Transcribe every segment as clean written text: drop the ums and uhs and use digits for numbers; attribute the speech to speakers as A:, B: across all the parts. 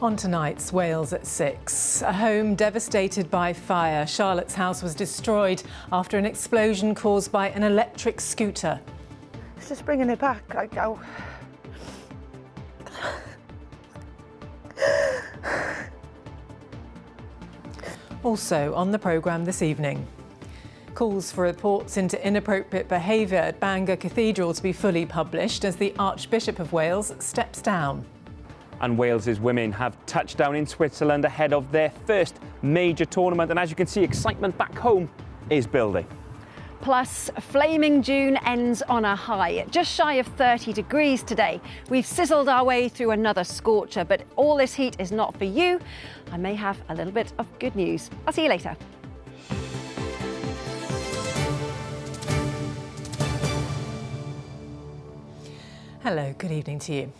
A: On tonight's Wales at 6. A home devastated by fire. Charlotte's house was destroyed after an explosion caused by an electric scooter.
B: It's just bringing it back.
A: Also on the programme this evening. Calls for reports into inappropriate behaviour at Bangor Cathedral to be fully published as the Archbishop of Wales steps down.
C: And Wales's women have touched down in Switzerland ahead of their first major tournament. And as you can see, excitement back home is building.
D: Plus, flaming June ends on a high. Just shy of 30 degrees today. We've sizzled our way through another scorcher, but all this heat is not for you. I may have a little bit of good news. I'll see you later.
A: Hello, good evening to you.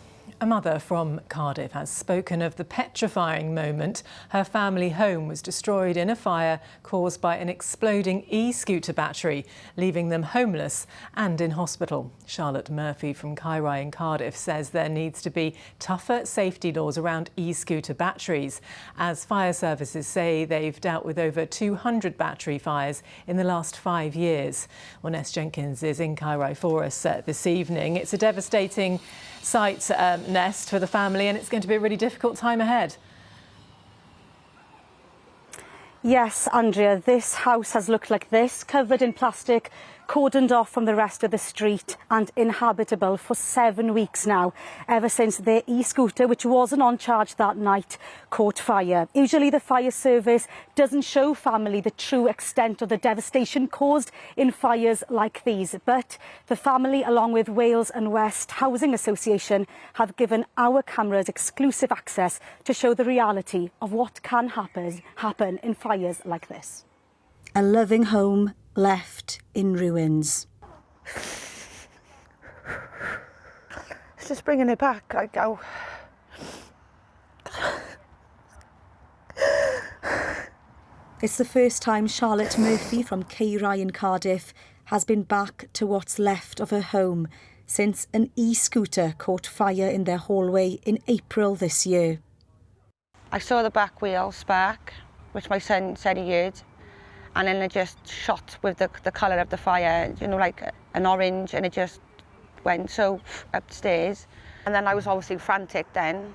A: A mother from Cardiff has spoken of the petrifying moment her family home was destroyed in a fire caused by an exploding e-scooter battery, leaving them homeless and in hospital. Charlotte Murphy from Kairai in Cardiff says there needs to be tougher safety laws around e-scooter batteries, as fire services say they've dealt with over 200 battery fires in the last 5 years. Well, Ness Jenkins is in Kairai for us this evening. It's a devastating sight, Nest, for the family, and it's going to be a really difficult time ahead.
E: Yes, Andrea, this house has looked like this, covered in plastic, cordoned off from the rest of the street and inhabitable for 7 weeks now, ever since their e-scooter, which wasn't on charge that night, caught fire. Usually the fire service doesn't show family the true extent of the devastation caused in fires like these, but the family, along with Wales and West Housing Association, have given our cameras exclusive access to show the reality of what can happen in fires like this. A loving home left in ruins.
B: It's just bringing it back.
E: It's the first time Charlotte Murphy from Kairai in Cardiff has been back to what's left of her home since an e-scooter caught fire in their hallway in April this year.
B: I saw the back wheel spark, which my son said he heard, and then it just shot with the colour of the fire, you know, like an orange, and it just went so upstairs. And then I was obviously frantic then.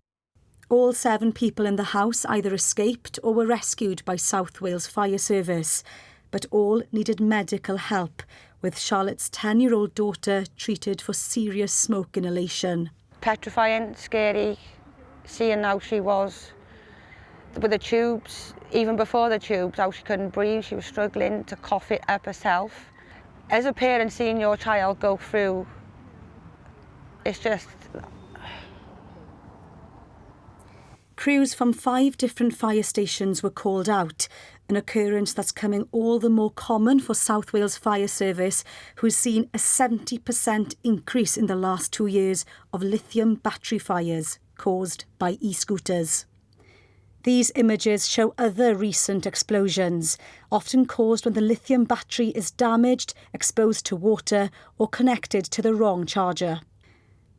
E: All 7 people in the house either escaped or were rescued by South Wales Fire Service, but all needed medical help, with Charlotte's 10-year-old daughter treated for serious smoke inhalation.
B: Petrifying, scary, seeing how she was with the tubes, even before the tubes, how she couldn't breathe, she was struggling to cough it up herself. As a parent, seeing your child go through, it's just...
E: Crews from 5 different fire stations were called out, an occurrence that's coming all the more common for South Wales Fire Service, who's seen a 70% increase in the last 2 years of lithium battery fires caused by e-scooters. These images show other recent explosions, often caused when the lithium battery is damaged, exposed to water or connected to the wrong charger.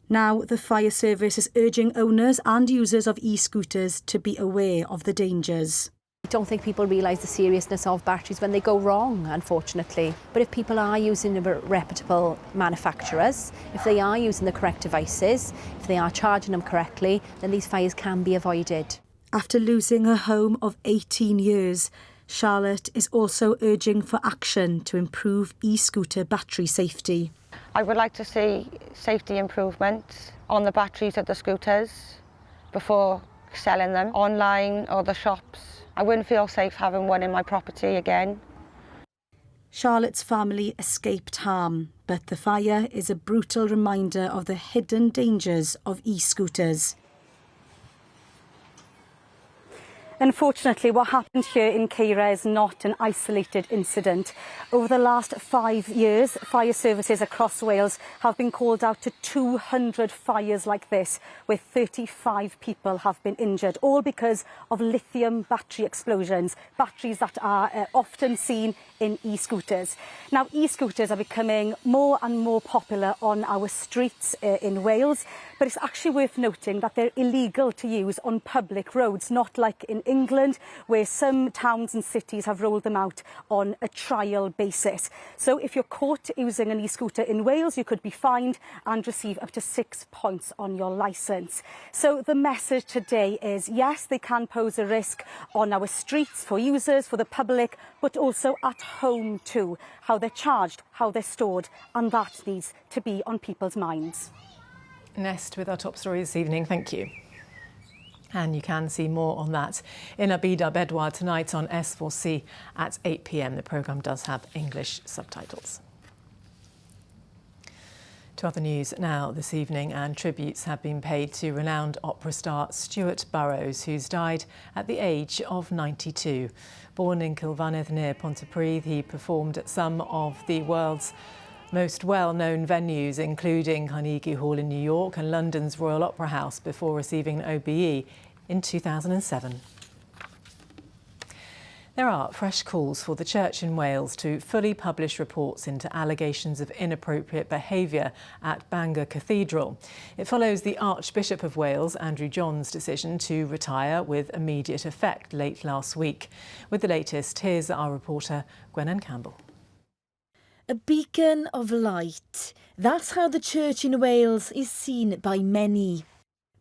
E: Now the fire service is urging owners and users of e-scooters to be aware of the dangers.
D: I don't think people realise the seriousness of batteries when they go wrong, unfortunately. But if people are using reputable manufacturers, if they are using the correct devices, if they are charging them correctly, then these fires can be avoided.
E: After losing her home of 18 years, Charlotte is also urging for action to improve e-scooter battery safety.
B: I would like to see safety improvements on the batteries of the scooters before selling them online or the shops. I wouldn't feel safe having one in my property again.
E: Charlotte's family escaped harm, but the fire is a brutal reminder of the hidden dangers of e-scooters. Unfortunately, what happened here in Kairai is not an isolated incident. Over the last 5 years, fire services across Wales have been called out to 200 fires like this, where 35 people have been injured, all because of lithium battery explosions, batteries that are often seen in e-scooters. Now, e-scooters are becoming more and more popular on our streets in Wales. but it's actually worth noting that they're illegal to use on public roads, not like in England, where some towns and cities have rolled them out on a trial basis. So if you're caught using an e-scooter in Wales, you could be fined and receive up to 6 points on your licence. So the message today is, yes, they can pose a risk on our streets for users, for the public, but also at home too. How they're charged, how they're stored, and that needs to be on people's minds.
A: Nest with our top story this evening. Thank you. And you can see more on that in Abida Bedouar tonight on S4C at 8 p.m. The programme does have English subtitles. To other news now this evening, and tributes have been paid to renowned opera star Stuart Burrows, who's died at the age of 92. Born in Kilvaneth near Pontypridd, he performed at some of the world's most well-known venues, including Carnegie Hall in New York and London's Royal Opera House, before receiving an OBE in 2007. There are fresh calls for the Church in Wales to fully publish reports into allegations of inappropriate behaviour at Bangor Cathedral. It follows the Archbishop of Wales, Andrew John's decision to retire with immediate effect late last week. With the latest, here's our reporter Gwenan Campbell.
F: A beacon of light. That's how the Church in Wales is seen by many.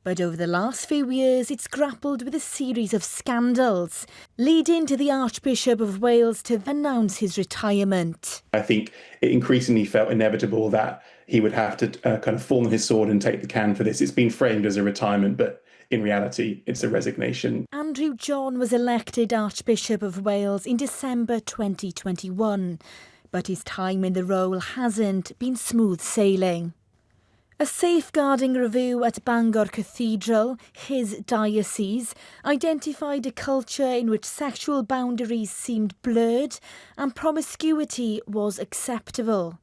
F: But over the last few years, it's grappled with a series of scandals, leading to the Archbishop of Wales to announce his retirement.
G: I think it increasingly felt inevitable that he would have to kind of fall on his sword and take the can for this. It's been framed as a retirement, but in reality, it's a resignation.
F: Andrew John was elected Archbishop of Wales in December 2021, but his time in the role hasn't been smooth sailing. A safeguarding review at Bangor Cathedral, his diocese, identified a culture in which sexual boundaries seemed blurred and promiscuity was acceptable.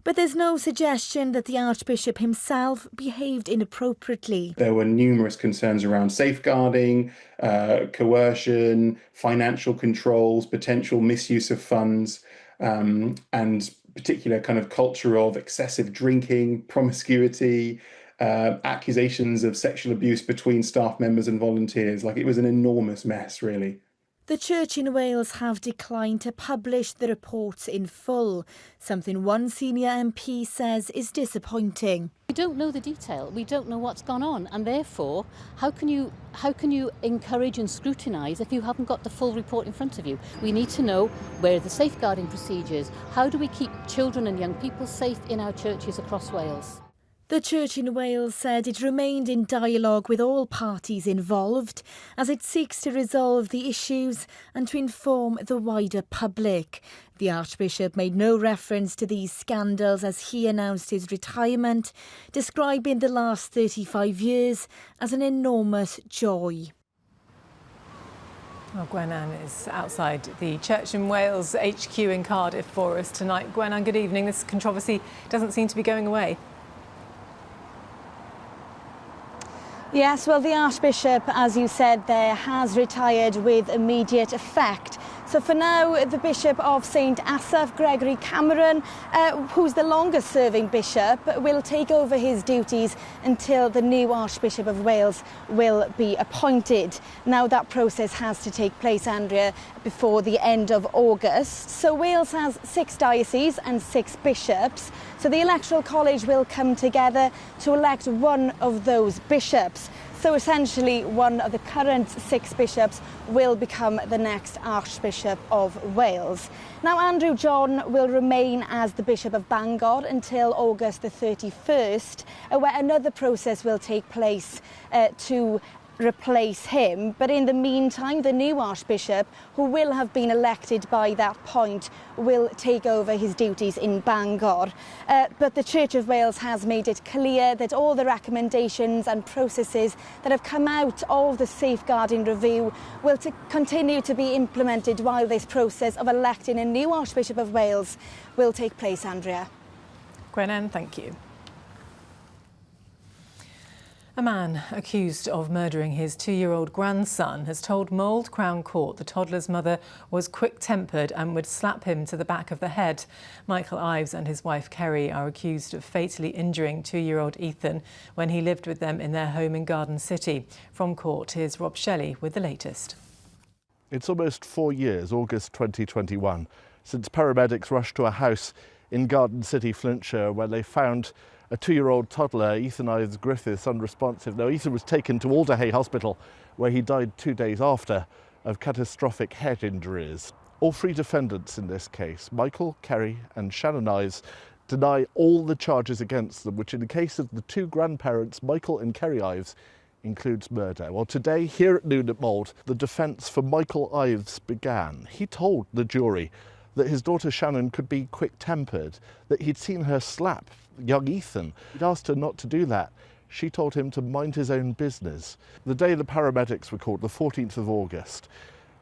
F: But there's no suggestion that the Archbishop himself behaved inappropriately.
G: There were numerous concerns around safeguarding, coercion, financial controls, potential misuse of funds, and particular kind of culture of excessive drinking, promiscuity, accusations of sexual abuse between staff members and volunteers. Like, it was an enormous mess, really.
F: The Church in Wales have declined to publish the reports in full, something one senior MP says is disappointing.
H: We don't know the detail, we don't know what's gone on, and therefore how can you encourage and scrutinise if you haven't got the full report in front of you? We need to know where are the safeguarding procedures, how do we keep children and young people safe in our churches across Wales?
F: The Church in Wales said it remained in dialogue with all parties involved as it seeks to resolve the issues and to inform the wider public. The Archbishop made no reference to these scandals as he announced his retirement, describing the last 35 years as an enormous joy.
A: Well, Gwenan is outside the Church in Wales HQ in Cardiff for us tonight. Gwenan, good evening. This controversy doesn't seem to be going away.
I: Yes, well, the Archbishop, as you said there, has retired with immediate effect. So for now, the Bishop of St Asaph, Gregory Cameron, who's the longest serving bishop, will take over his duties until the new Archbishop of Wales will be appointed. Now that process has to take place, Andrea, before the end of August. So Wales has 6 dioceses and 6 bishops. So the Electoral College will come together to elect one of those bishops. So essentially, one of the current 6 bishops will become the next Archbishop of Wales. Now, Andrew John will remain as the Bishop of Bangor until August the 31st, where another process will take place to replace him. But in the meantime, the new Archbishop, who will have been elected by that point, will take over his duties in Bangor. But the Church of Wales has made it clear that all the recommendations and processes that have come out of the safeguarding review will continue to be implemented while this process of electing a new Archbishop of Wales will take place, Andrea.
A: Gwenan, thank you. A man accused of murdering his 2-year-old grandson has told Mould Crown Court the toddler's mother was quick-tempered and would slap him to the back of the head. Michael Ives and his wife Kerry are accused of fatally injuring 2-year-old Ethan when he lived with them in their home in Garden City. From court, here's Rob Shelley with the latest.
J: It's almost 4 years, August 2021, since paramedics rushed to a house in Garden City, Flintshire, where they found a 2-year-old toddler, Ethan Ives Griffiths, unresponsive. Now, Ethan was taken to Alderhay Hospital, where he died 2 days after of catastrophic head injuries. All 3 defendants in this case, Michael, Kerry and Shannon Ives, deny all the charges against them, which in the case of the 2 grandparents, Michael and Kerry Ives, includes murder. Well, today, here at noon at Mould, the defence for Michael Ives began. He told the jury that his daughter Shannon could be quick-tempered, that he'd seen her slap young Ethan. He'd asked her not to do that. She told him to mind his own business. The day the paramedics were called, the 14th of August,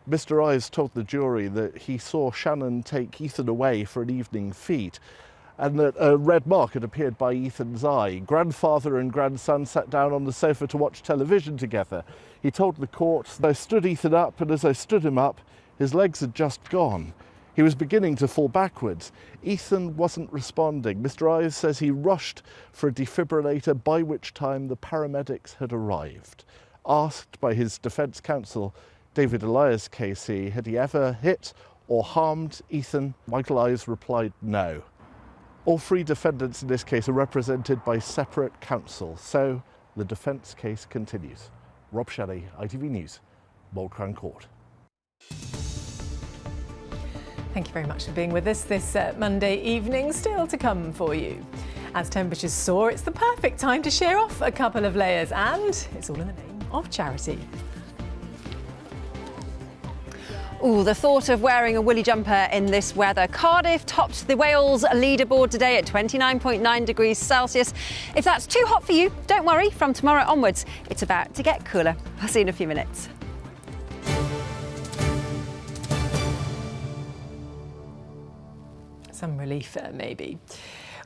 J: Mr. Ives told the jury that he saw Shannon take Ethan away for an evening feed and that a red mark had appeared by Ethan's eye. Grandfather and grandson sat down on the sofa to watch television together. He told the court, I stood Ethan up, and as I stood him up, his legs had just gone. He was beginning to fall backwards. Ethan wasn't responding. Mr. Ives says he rushed for a defibrillator, by which time the paramedics had arrived. Asked by his defence counsel, David Elias KC, had he ever hit or harmed Ethan, Michael Ives replied no. All 3 defendants in this case are represented by separate counsel, so the defence case continues. Rob Shelley, ITV News, Mould Crown Court.
A: Thank you very much for being with us this Monday evening. Still to come for you. As temperatures soar, it's the perfect time to shear off a couple of layers, and it's all in the name of charity.
K: Ooh, the thought of wearing a woolly jumper in this weather. Cardiff topped the Wales leaderboard today at 29.9 degrees Celsius. If that's too hot for you, don't worry. From tomorrow onwards, it's about to get cooler. I'll see you in a few minutes.
A: Some relief, maybe.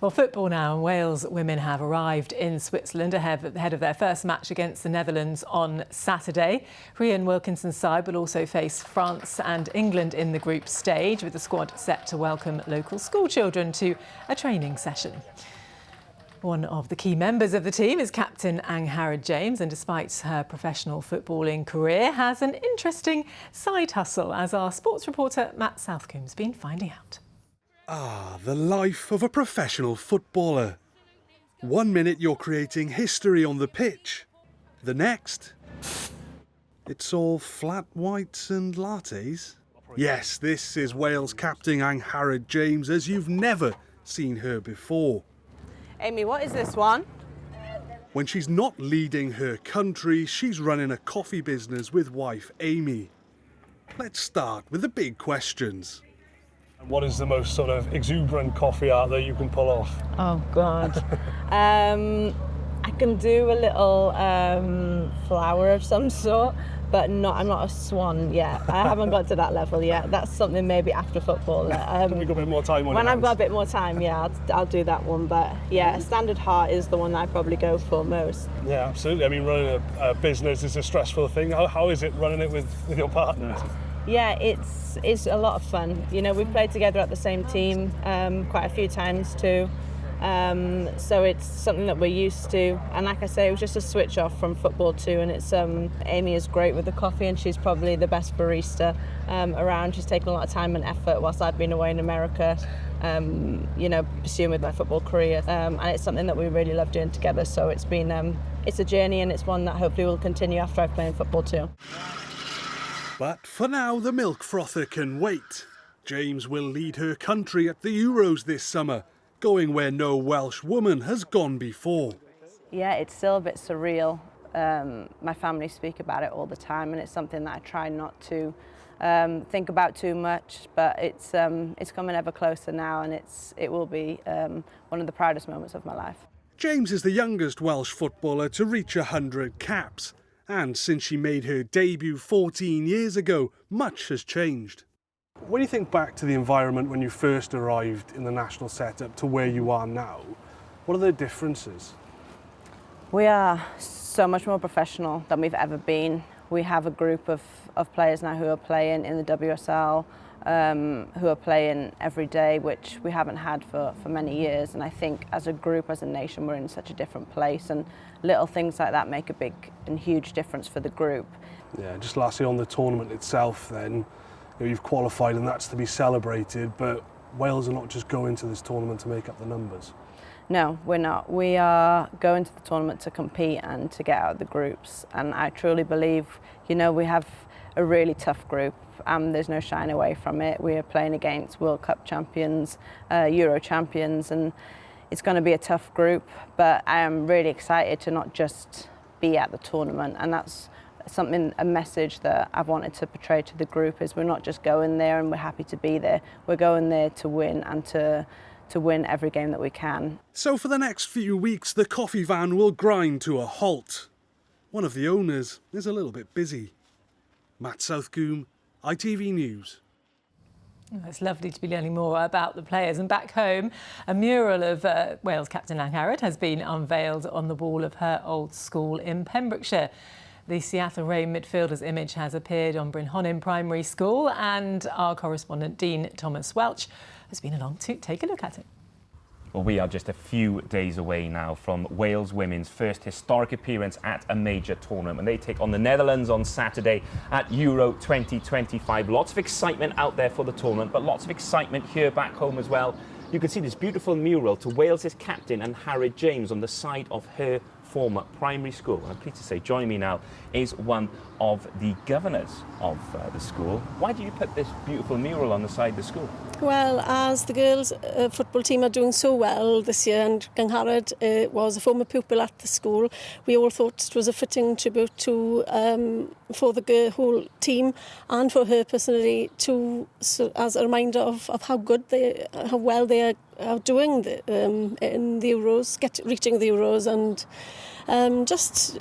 A: Well, football now. Wales women have arrived in Switzerland ahead of their first match against the Netherlands on Saturday. Rhian Wilkinson's side will also face France and England in the group stage, with the squad set to welcome local school children to a training session. One of the key members of the team is captain Angharad James, and despite her professional footballing career, has an interesting side hustle, as our sports reporter Matt Southcomb's been finding out.
L: Ah, the life of a professional footballer. 1 minute you're creating history on the pitch. The next, it's all flat whites and lattes. Yes, this is Wales captain Angharad James as you've never seen her before.
M: Amy, what is this one?
L: When she's not leading her country, she's running a coffee business with wife Amy. Let's start with the big questions.
N: What is the most sort of exuberant coffee art that you can pull off?
M: Oh God. I can do a little flower of some sort, but I'm not a swan yet. I haven't got to that level yet. That's something maybe after football.
N: When you've got a bit more time on
M: When
N: your
M: I've got a
N: hands.
M: bit more time, yeah, I'll do that one. But yeah, a standard heart is the one I probably go for most.
N: Yeah, absolutely. I mean, running a business is a stressful thing. How is it running it with your partner?
M: Yeah, it's a lot of fun. You know, we've played together at the same team quite a few times too. So it's something that we're used to. And like I say, it was just a switch off from football too. And it's Amy is great with the coffee, and she's probably the best barista around. She's taken a lot of time and effort whilst I've been away in America, you know, pursuing with my football career. And it's something that we really love doing together. So it's been, it's a journey, and it's one that hopefully will continue after I've played football too.
L: But for now, the milk frother can wait. James will lead her country at the Euros this summer, going where no Welsh woman has gone before.
M: Yeah, it's still a bit surreal. My family speak about it all the time, and it's something that I try not to think about too much, but it's coming ever closer now, and it will be one of the proudest moments of my life.
L: James is the youngest Welsh footballer to reach 100 caps. And since she made her debut 14 years ago, much has changed.
N: When you think back to the environment when you first arrived in the national setup to where you are now, what are the differences?
M: We are so much more professional than we've ever been. We have a group of players now who are playing in the WSL, who are playing every day, which we haven't had for many years. And I think as a group, as a nation, we're in such a different place, and little things like that make a big and huge difference for the group.
N: Yeah, just lastly on the tournament itself then, you've qualified and that's to be celebrated, but Wales are not just going to this tournament to make up the numbers.
M: No, we're not. We are going to the tournament to compete and to get out of the groups. And I truly believe, we have a really tough group. There's no shying away from it. We are playing against World Cup champions, Euro champions, and it's going to be a tough group. But I am really excited to not just be at the tournament, and that's a message that I've wanted to portray to the group, is we're not just going there and we're happy to be there. We're going there to win and to win every game that we can.
L: So for the next few weeks, the coffee van will grind to a halt. One of the owners is a little bit busy. Matt Southcombe, ITV News.
A: It's lovely to be learning more about the players. And back home, a mural of Wales captain Lang Harrod has been unveiled on the wall of her old school in Pembrokeshire. The Seattle Reign midfielder's image has appeared on Brynhonin Primary School, and our correspondent Dean Thomas Welch has been along to take a look at it.
C: Well, we are just a few days away now from Wales women's first historic appearance at a major tournament, and they take on the Netherlands on Saturday at Euro 2025. Lots of excitement out there for the tournament, but lots of excitement here back home as well. You can see this beautiful mural to Wales's captain and Harrod James on the side of her former primary school. And I'm pleased to say joining me now is one of the governors of the school. Why did you put this beautiful mural on the side of the school?
O: Well, as the girls' football team are doing so well this year, and Lang Harrod was a former pupil at the school, we all thought it was a fitting tribute for the whole team and for her personally, as a reminder of how well they are doing in the Euros, reaching the Euros, and just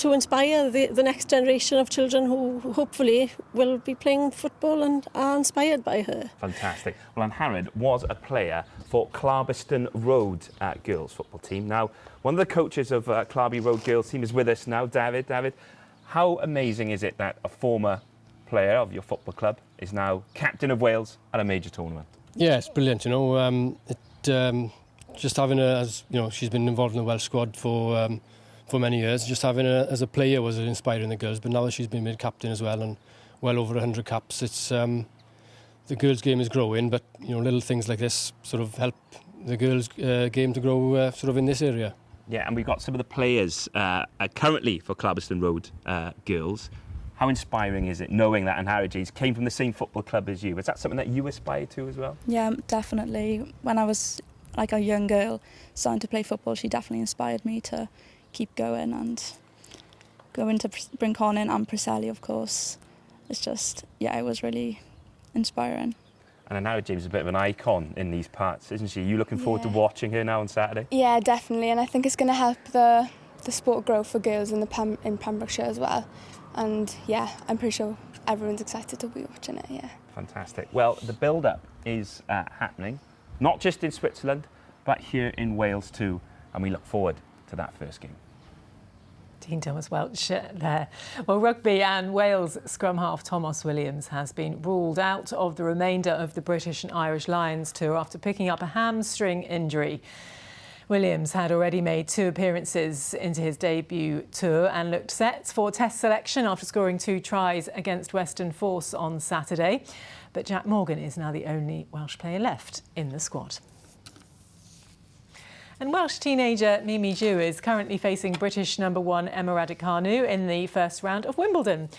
O: to inspire the next generation of children who hopefully will be playing football and are inspired by her.
C: Fantastic. Well, and Harrod was a player for Clarbeston Road girls football team. Now, one of the coaches of Clarby Road girls team is with us now, David. David, how amazing is it that a former player of your football club is now captain of Wales at a major tournament?
P: Yeah, it's brilliant, just having her, as she's been involved in the Welsh squad for many years. Just having her as a player was inspiring the girls, but now that she's been made captain as well and well over 100 caps, it's the girls' game is growing, but little things like this sort of help the girls' game to grow sort of in this area.
C: Yeah, and we've got some of the players currently for Clarbeston Road girls. How inspiring is it knowing that and Harrod James came from the same football club as you? Was that something that you aspired to as well?
Q: Yeah, definitely. When I was like a young girl starting to play football, she definitely inspired me to keep going and go into Brynhonin and Preseli, of course. It's just, it was really inspiring.
C: And Harrod James is a bit of an icon in these parts, isn't she? Are you looking forward to watching her now on Saturday?
R: Yeah, definitely, and I think it's going to help the sport grow for girls in Pembrokeshire as well. And I'm pretty sure everyone's excited to be watching it,
C: Fantastic. Well, the build-up is happening, not just in Switzerland, but here in Wales too, and we look forward to that first game.
A: Dean Thomas Welch there. Well, rugby and Wales scrum half Thomas Williams has been ruled out of the remainder of the British and Irish Lions tour after picking up a hamstring injury. Williams had already made 2 appearances into his debut tour and looked set for test selection after scoring 2 tries against Western Force on Saturday. But Jack Morgan is now the only Welsh player left in the squad. And Welsh teenager Mimi Jew is currently facing British #1 Emma Raducanu in the first round of Wimbledon.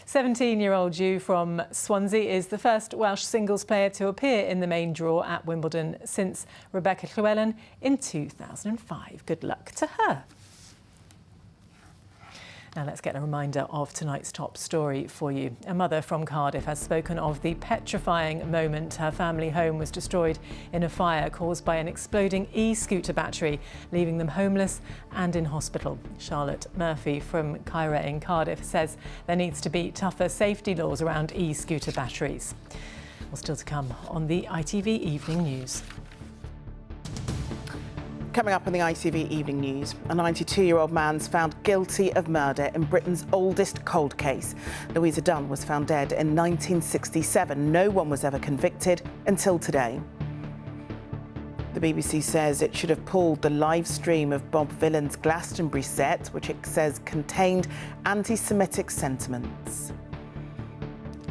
A: 17-year-old Jew from Swansea is the first Welsh singles player to appear in the main draw at Wimbledon since Rebecca Llewellyn in 2005. Good luck to her. Now let's get a reminder of tonight's top story for you. A mother from Cardiff has spoken of the petrifying moment her family home was destroyed in a fire caused by an exploding e-scooter battery, leaving them homeless and in hospital. Charlotte Murphy from Kyra in Cardiff says there needs to be tougher safety laws around e-scooter batteries. Well, still to come on the ITV Evening News.
S: Coming up in the ITV Evening News, a 92-year-old man's found guilty of murder in Britain's oldest cold case. Louisa Dunn was found dead in 1967. No one was ever convicted until today. The BBC says it should have pulled the live stream of Bob Vylan's Glastonbury set, which it says contained anti-Semitic sentiments.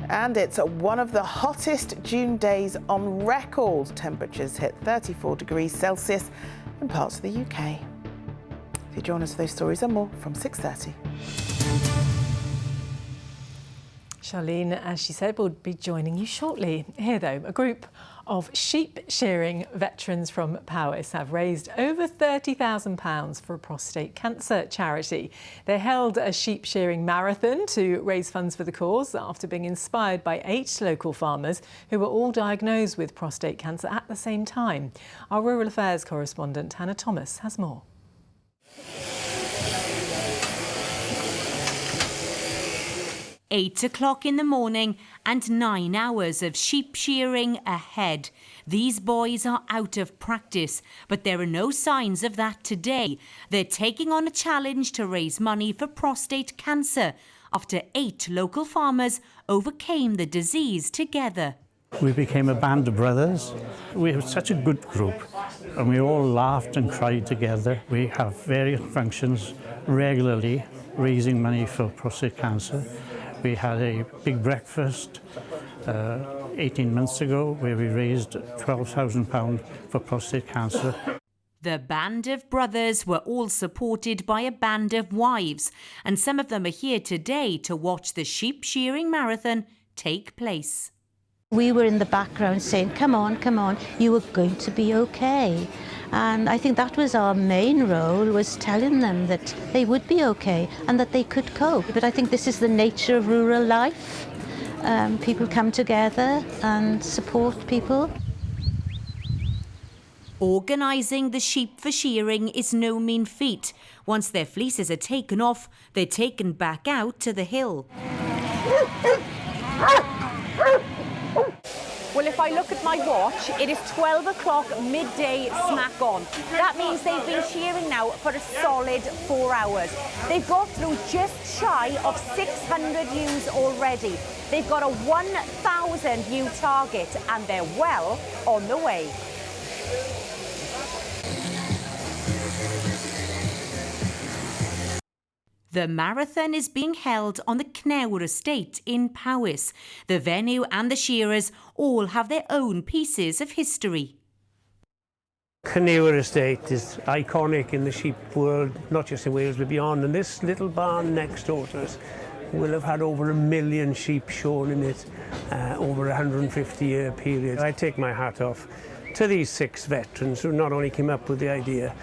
S: And it's one of the hottest June days on record. Temperatures hit 34 degrees Celsius in parts of the UK. If you join us for those stories and more from 6:30.
A: Charlene, as she said, will be joining you shortly. Here, though, a group of sheep shearing veterans from Powys have raised over £30,000 for a prostate cancer charity. They held a sheep shearing marathon to raise funds for the cause after being inspired by 8 local farmers who were all diagnosed with prostate cancer at the same time. Our Rural Affairs correspondent Hannah Thomas has more.
T: £8 in the morning and 9 hours of sheep shearing ahead. These boys are out of practice, but there are no signs of that today. They're taking on a challenge to raise money for prostate cancer after 8 local farmers overcame the disease together.
U: We became a band of brothers. We were such a good group and we all laughed and cried together. We have various functions regularly raising money for prostate cancer. We had a big breakfast 18 months ago where we raised £12,000 for prostate cancer.
T: The band of brothers were all supported by a band of wives, and some of them are here today to watch the sheep shearing marathon take place.
V: We were in the background saying, come on, you are going to be okay. And I think that was our main role, was telling them that they would be okay and that they could cope. But I think this is the nature of rural life. People come together and support people.
T: Organising the sheep for shearing is no mean feat. Once their fleeces are taken off, they're taken back out to the hill.
W: Well, if I look at my watch, it is 12 o'clock midday smack on. That means they've been shearing now for a solid 4 hours. They've got through just shy of 600 ewes already. They've got a 1,000 ewe target and they're well on the way.
T: The marathon is being held on the Cnewr estate in Powys. The venue and the shearers all have their own pieces of history.
X: Cnewr estate is iconic in the sheep world, not just in Wales but beyond, and this little barn next door to us will have had over 1 million sheep shorn in it over a 150-year period. I take my hat off to these 6 veterans who not only came up with the idea,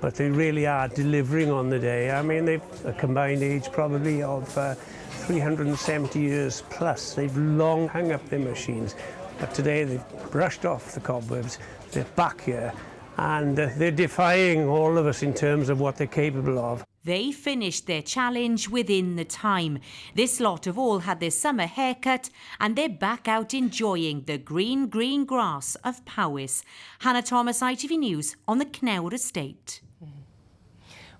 X: but they really are delivering on the day. I mean, they've a combined age probably of 370 years plus. They've long hung up their machines, but today they've brushed off the cobwebs. They're back here, and they're defying all of us in terms of what they're capable of.
T: They finished their challenge within the time. This lot have all had their summer haircut and they're back out enjoying the green grass of Powys. Hannah Thomas, ITV News on the Cnewr estate.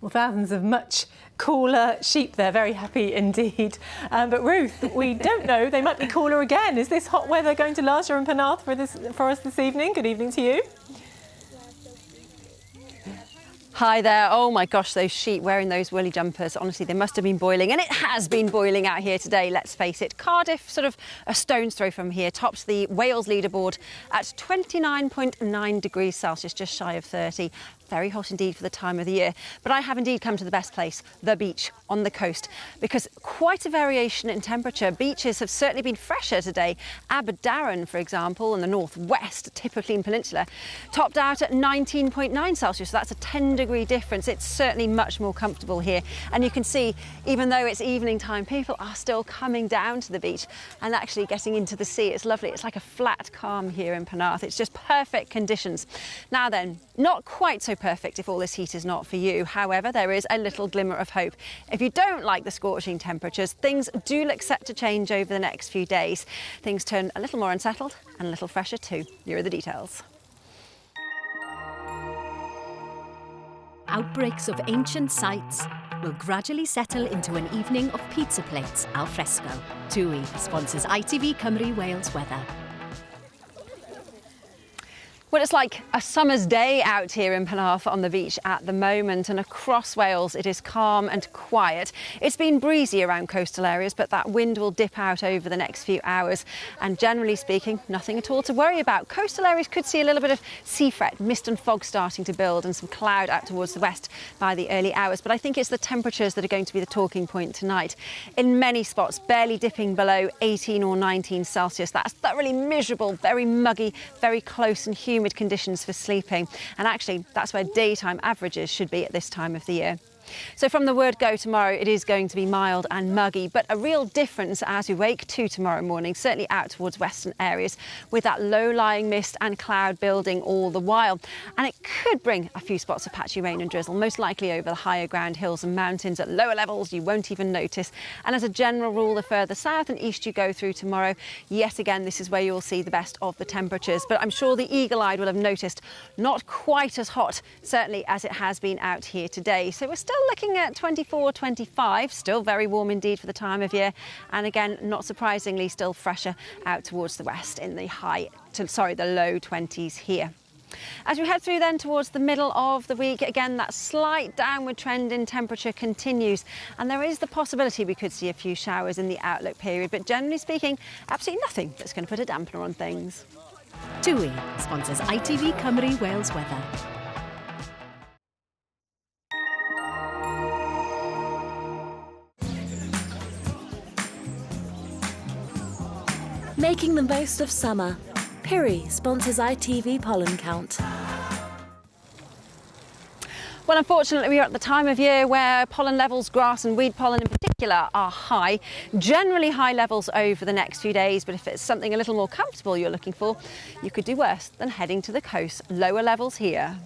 A: Well, thousands of much cooler sheep there, very happy indeed. But Ruth, we don't know, they might be cooler again. Is this hot weather going to last? You're in Penarth for us this evening. Good evening to you.
K: Hi there. Oh my gosh, those sheep wearing those woolly jumpers. Honestly, they must have been boiling, and it has been boiling out here today, let's face it. Cardiff, sort of a stone's throw from here, tops the Wales leaderboard at 29.9 degrees Celsius, just shy of 30. Very hot indeed for the time of the year. But I have indeed come to the best place, the beach on the coast, because quite a variation in temperature. Beaches have certainly been fresher today. Aberdaron, for example, in the northwest, Tipperclean Peninsula, topped out at 19.9 Celsius. So that's a 10-degree difference. It's certainly much more comfortable here. And you can see, even though it's evening time, people are still coming down to the beach and actually getting into the sea. It's lovely. It's like a flat calm here in Penarth. It's just perfect conditions. Now then, not quite so perfect if all this heat is not for you. However, there is a little glimmer of hope. If you don't like the scorching temperatures, things do look set to change over the next few days. Things turn a little more unsettled and a little fresher too. Here are the details.
B: outbreaks of ancient sites will gradually settle into an evening of pizza plates al fresco. TUI sponsors ITV Cymru Wales weather.
K: Well, it's like a summer's day out here in Penarth on the beach at the moment, and across Wales it is calm and quiet. It's been breezy around coastal areas, but that wind will dip out over the next few hours, and generally speaking, nothing at all to worry about. Coastal areas could see a little bit of sea fret, mist and fog starting to build, and some cloud out towards the west by the early hours, but I think it's the temperatures that are going to be the talking point tonight. In many spots, barely dipping below 18 or 19 Celsius. That's thoroughly miserable, very muggy, very close and humid conditions for sleeping, and actually that's where daytime averages should be at this time of the year. So from the word go tomorrow, it is going to be mild and muggy, but a real difference as we wake to tomorrow morning, certainly out towards western areas, with that low-lying mist and cloud building all the while. And it could bring a few spots of patchy rain and drizzle, most likely over the higher ground hills and mountains. At lower levels, you won't even notice. And as a general rule, the further south and east you go through tomorrow, yet again, this is where you'll see the best of the temperatures. But I'm sure the eagle-eyed will have noticed not quite as hot, certainly, as it has been out here today. So we're still looking at 24, 25, still very warm indeed for the time of year. And again, not surprisingly, still fresher out towards the west in the low 20s here. As we head through then towards the middle of the week, again, that slight downward trend in temperature continues. And there is the possibility we could see a few showers in the outlook period. But generally speaking, absolutely nothing that's going to put a dampener on things.
B: TUI sponsors ITV Cymru Wales weather.
D: Making the most of summer. Piri sponsors ITV Pollen Count.
K: Well, unfortunately, we are at the time of year where pollen levels, grass and weed pollen in particular, are high. Generally high levels over the next few days, but if it's something a little more comfortable you're looking for, you could do worse than heading to the coast. Lower levels here.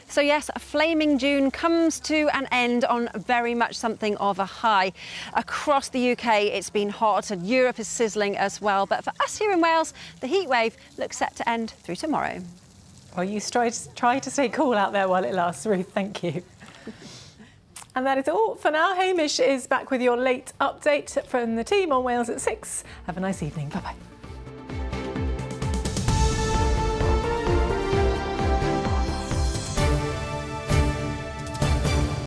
K: So yes, a flaming June comes to an end on very much something of a high. Across the UK, it's been hot and Europe is sizzling as well. But for us here in Wales, the heat wave looks set to end through tomorrow.
A: Well, you try to stay cool out there while it lasts, Ruth. Thank you. And that is all for now. Hamish is back with your late update from the team on Wales at 6. Have a nice evening. Bye-bye.